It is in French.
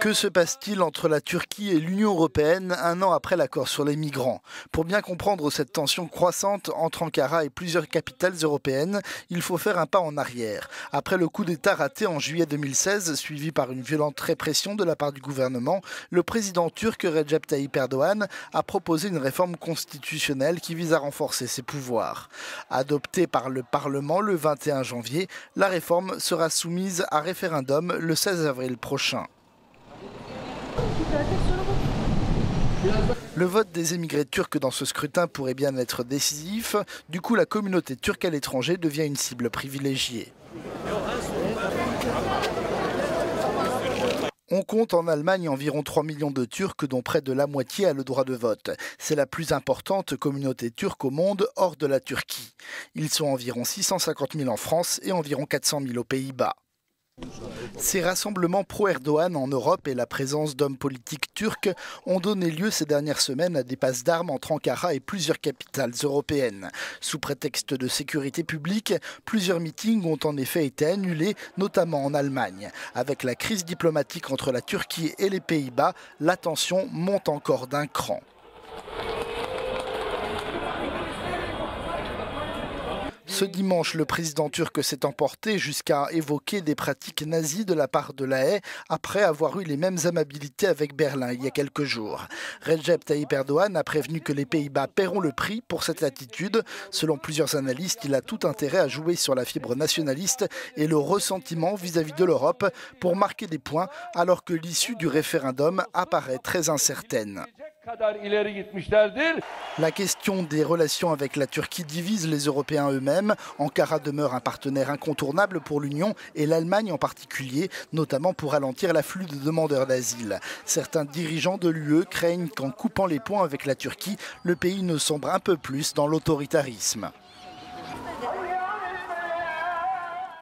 Que se passe-t-il entre la Turquie et l'Union européenne un an après l'accord sur les migrants? Pour bien comprendre cette tension croissante entre Ankara et plusieurs capitales européennes, il faut faire un pas en arrière. Après le coup d'État raté en juillet 2016, suivi par une violente répression de la part du gouvernement, le président turc Recep Tayyip Erdogan a proposé une réforme constitutionnelle qui vise à renforcer ses pouvoirs. Adoptée par le Parlement le 21 janvier, la réforme sera soumise à référendum le 16 avril prochain. Le vote des émigrés turcs dans ce scrutin pourrait bien être décisif. Du coup, la communauté turque à l'étranger devient une cible privilégiée. On compte en Allemagne environ 3 millions de Turcs, dont près de la moitié a le droit de vote. C'est la plus importante communauté turque au monde, hors de la Turquie. Ils sont environ 650 000 en France et environ 400 000 aux Pays-Bas. Ces rassemblements pro-Erdogan en Europe et la présence d'hommes politiques turcs ont donné lieu ces dernières semaines à des passes d'armes entre Ankara et plusieurs capitales européennes. Sous prétexte de sécurité publique, plusieurs meetings ont en effet été annulés, notamment en Allemagne. Avec la crise diplomatique entre la Turquie et les Pays-Bas, la tension monte encore d'un cran. Ce dimanche, le président turc s'est emporté jusqu'à évoquer des pratiques nazies de la part de la Haye après avoir eu les mêmes amabilités avec Berlin il y a quelques jours. Recep Tayyip Erdogan a prévenu que les Pays-Bas paieront le prix pour cette attitude. Selon plusieurs analystes, il a tout intérêt à jouer sur la fibre nationaliste et le ressentiment vis-à-vis de l'Europe pour marquer des points alors que l'issue du référendum apparaît très incertaine. La question des relations avec la Turquie divise les Européens eux-mêmes. Ankara demeure un partenaire incontournable pour l'Union et l'Allemagne en particulier, notamment pour ralentir l'afflux de demandeurs d'asile. Certains dirigeants de l'UE craignent qu'en coupant les ponts avec la Turquie, le pays ne sombre un peu plus dans l'autoritarisme.